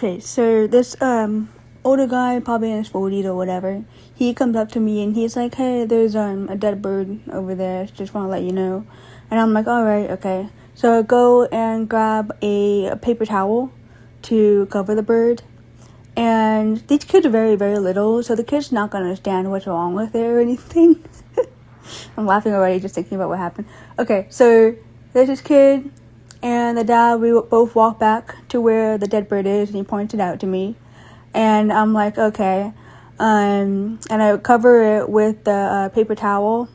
Okay, so this older guy, probably in his 40s or whatever, he comes up to me and he's like, hey, there's a dead bird over there, just want to let you know. And I'm like, alright, okay. So I go and grab a paper towel to cover the bird. And these kids are very, very little, so the kid's not going to understand what's wrong with it or anything. I'm laughing already just thinking about what happened. Okay, so there's this kid and the dad. We both walk back to where the dead bird is, and he points it out to me. And I'm like, okay. And I cover it with the paper towel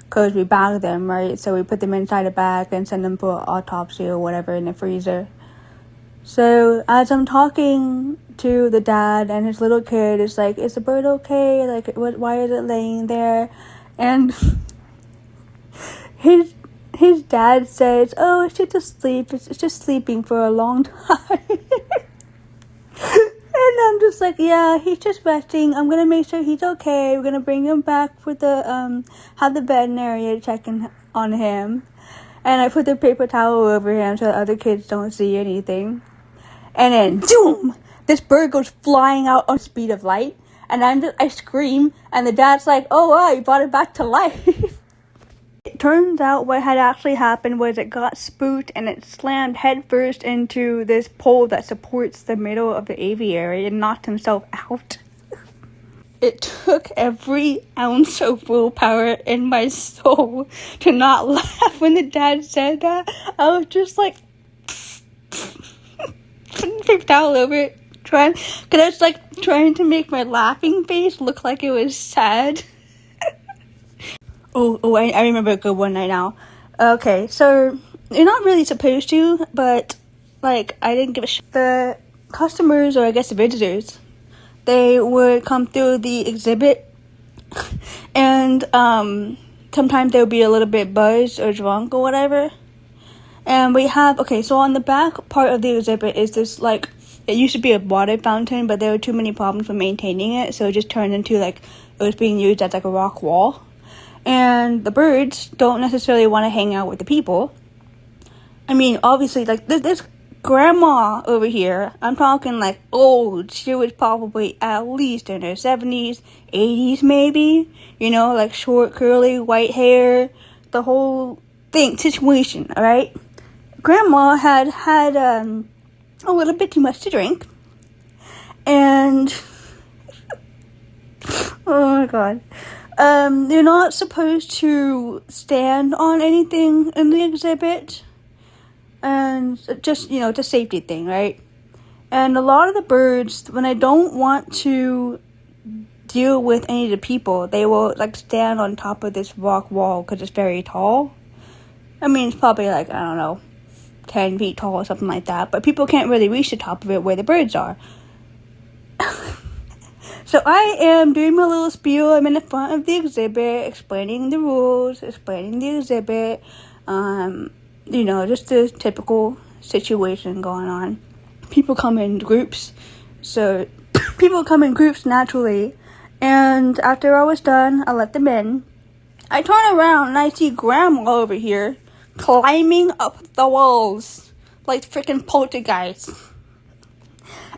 because we bag them, right? So we put them inside a bag and send them for autopsy or whatever in the freezer. So as I'm talking to the dad and his little kid, it's like, is the bird okay? Like, why is it laying there? And his dad says, oh, it's just asleep. It's just sleeping for a long time. And I'm just like, yeah, he's just resting. I'm gonna make sure he's okay. We're gonna bring him back for the have the veterinarian checking on him. And I put the paper towel over him so the other kids don't see anything. And then, doom! This bird goes flying out on the speed of light. And I scream, and the dad's like, oh wow, you brought it back to life. It turns out what had actually happened was it got spooked and it slammed headfirst into this pole that supports the middle of the aviary and knocked himself out. It took every ounce of willpower in my soul to not laugh when the dad said that. I was just like, putting paper towel over it, cause I was like trying to make my laughing face look like it was sad. I remember a good one right now. Okay, so you're not really supposed to, but like I didn't give a shit. The customers, or I guess the visitors, they would come through the exhibit, and sometimes they would be a little bit buzzed or drunk or whatever. And we have, so on the back part of the exhibit is this, like, it used to be a water fountain, but there were too many problems with maintaining it, so it just turned into, like, it was being used as, like, a rock wall. And the birds don't necessarily want to hang out with the people. I mean, obviously, like, this grandma over here, I'm talking, like, old. She was probably at least in her 70s, 80s maybe. You know, like, short, curly, white hair, the whole situation, alright? Grandma had a little bit too much to drink. And, oh my god. You're not supposed to stand on anything in the exhibit. And just, it's a safety thing, right? And a lot of the birds, when I don't want to deal with any of the people, they will, like, stand on top of this rock wall because it's very tall. I mean, it's probably, like, I don't know, 10 feet tall or something like that. But people can't really reach the top of it where the birds are. So I am doing my little spiel. I'm in the front of the exhibit, explaining the rules, explaining the exhibit. Just a typical situation going on. People come in groups. So people come in groups naturally. And after I was done, I let them in. I turn around and I see Grandma over here climbing up the walls like freaking poltergeist.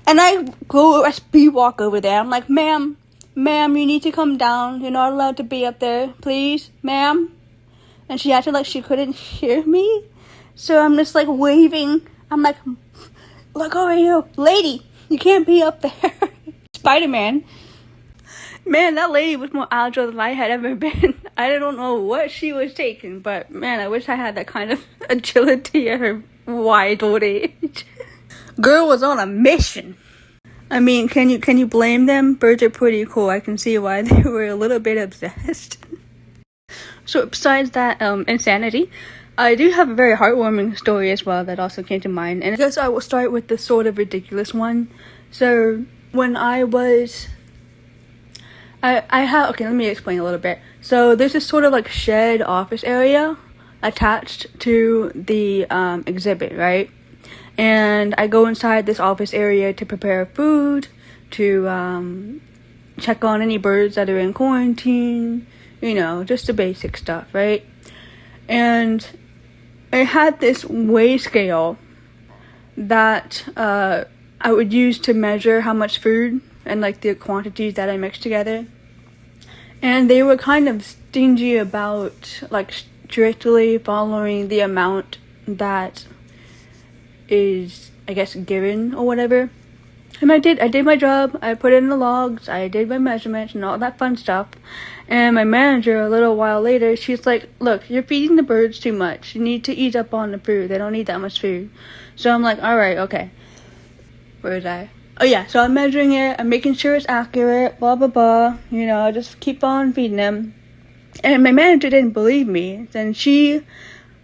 And I go a speed walk over there. I'm like, ma'am, you need to come down. You're not allowed to be up there. Please, ma'am. And she acted like she couldn't hear me. So I'm just like waving. I'm like, look over here. Lady, you can't be up there. Spider-Man. Man, that lady was more agile than I had ever been. I don't know what she was taking, but man, I wish I had that kind of agility at her wide old age. Girl was on a mission. I mean, can you blame them? Birds are pretty cool. I can see why they were a little bit obsessed. So besides that insanity, I do have a very heartwarming story as well that also came to mind. And I guess I will start with the sort of ridiculous one. So when I was... okay, let me explain a little bit. So there's this sort of like shed office area attached to the exhibit, right? And I go inside this office area to prepare food, to check on any birds that are in quarantine, just the basic stuff, right? And I had this weigh scale that I would use to measure how much food and like the quantities that I mixed together. And they were kind of stingy about like strictly following the amount that is, I guess, given or whatever. And I did my job. I put in the logs, I did my measurements and all that fun stuff. And my manager, a little while later, she's like, look, you're feeding the birds too much. You need to eat up on the food. They don't need that much food. So I'm like, alright, okay. Where was I? Oh yeah, so I'm measuring it, I'm making sure it's accurate, blah blah blah. You know, I just keep on feeding them. And my manager didn't believe me. Then she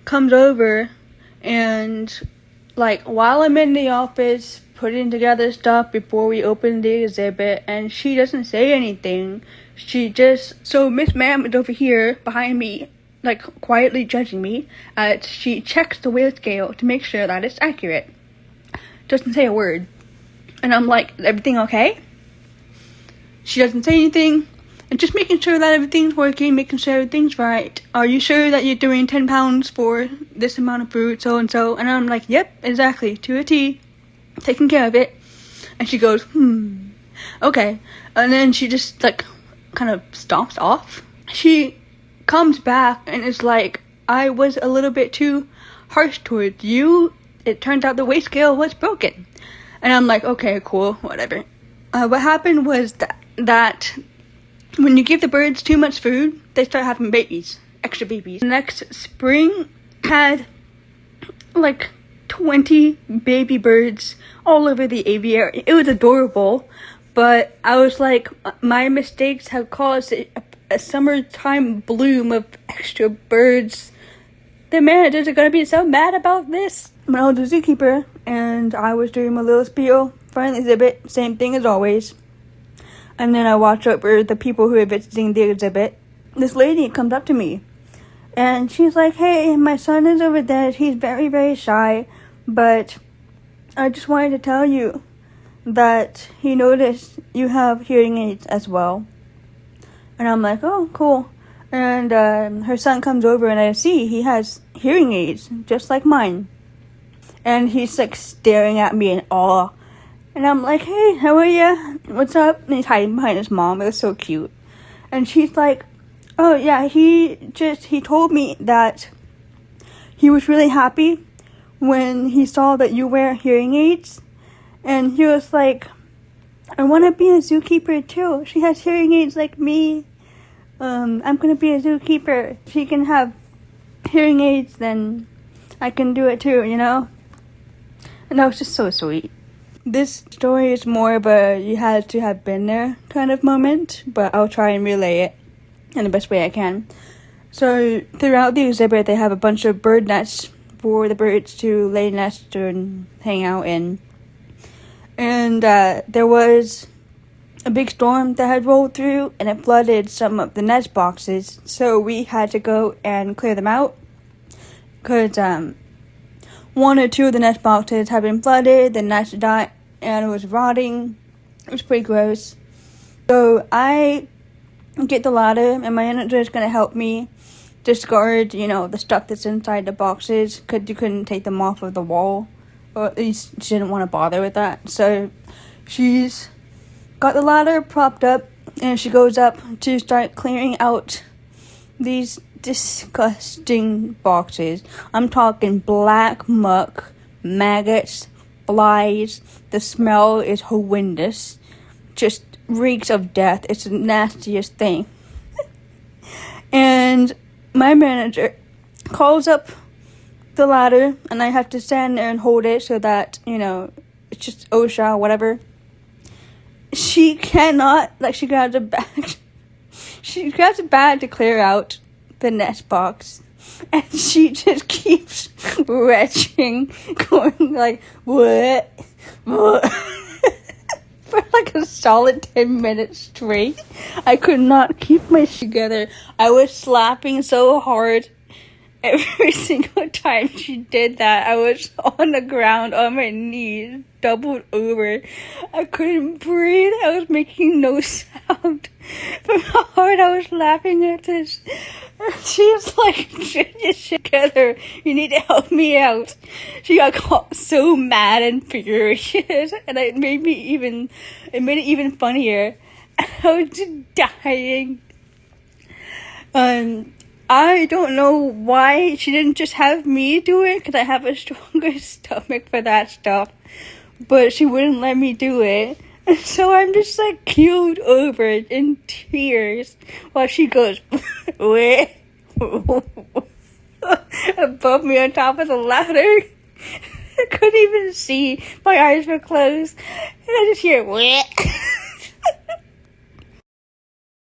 comes over and, like, while I'm in the office putting together stuff before we open the exhibit, and she doesn't say anything. So Miss Ma'am is over here behind me, like, quietly judging me, as she checks the weight scale to make sure that it's accurate. Doesn't say a word. And I'm like, everything okay? She doesn't say anything. And just making sure that everything's working, making sure everything's right. Are you sure that you're doing 10 pounds for this amount of food, so and so? And I'm like, yep, exactly, to a T. Taking care of it. And she goes, okay. And then she just, like, kind of stomps off. She comes back and is like, I was a little bit too harsh towards you. It turned out the weight scale was broken. And I'm like, okay, cool, whatever. What happened was that when you give the birds too much food, they start having babies, extra babies. Next spring had like 20 baby birds all over the aviary. It was adorable, but I was like, my mistakes have caused a summertime bloom of extra birds. The managers are gonna be so mad about this. When I was a zookeeper and I was doing my little spiel for an exhibit, same thing as always. And then I watch over the people who are visiting the exhibit. This lady comes up to me and she's like, hey, my son is over there. He's very, very shy, but I just wanted to tell you that he noticed you have hearing aids as well. And I'm like, oh, cool. And her son comes over and I see he has hearing aids just like mine. And he's like staring at me in awe. And I'm like, hey, how are you? What's up? And he's hiding behind his mom. It was so cute. And she's like, oh yeah, he told me that he was really happy when he saw that you wear hearing aids. And he was like, I want to be a zookeeper too. She has hearing aids like me. I'm going to be a zookeeper. If she can have hearing aids, then I can do it too, you know? And that was just so sweet. This story is more of a you had to have been there kind of moment, but I'll try and relay it in the best way I can. So throughout the exhibit, they have a bunch of bird nests for the birds to lay nests and hang out in. And there was a big storm that had rolled through and it flooded some of the nest boxes. So we had to go and clear them out because one or two of the nest boxes had been flooded, the nest died, and it was rotting. It was pretty gross. So I get the ladder, and my manager is going to help me discard, the stuff that's inside the boxes, because you couldn't take them off of the wall, or at least she didn't want to bother with that. So she's got the ladder propped up, and she goes up to start clearing out these disgusting boxes. I'm talking black muck, maggots, flies. The smell is horrendous. Just reeks of death. It's the nastiest thing. And my manager calls up the ladder, and I have to stand there and hold it so that, it's just OSHA, whatever. She cannot, she grabs a bag. She grabs a bag to clear out the nest box, and she just keeps retching, going like, what? For like a solid 10 minutes straight. I could not keep my shit together. I was slapping so hard every single time she did that. I was on the ground on my knees, doubled over. I couldn't breathe. I was making no sound from how hard I was laughing at this. She's like, just together. You need to help me out. She got so mad and furious, and it made it even funnier. I was just dying. I don't know why she didn't just have me do it, because I have a stronger stomach for that stuff. But she wouldn't let me do it. And so I'm just like keeled over in tears while she goes, wait, above me on top of the ladder. I couldn't even see. My eyes were closed. And I just hear, wait.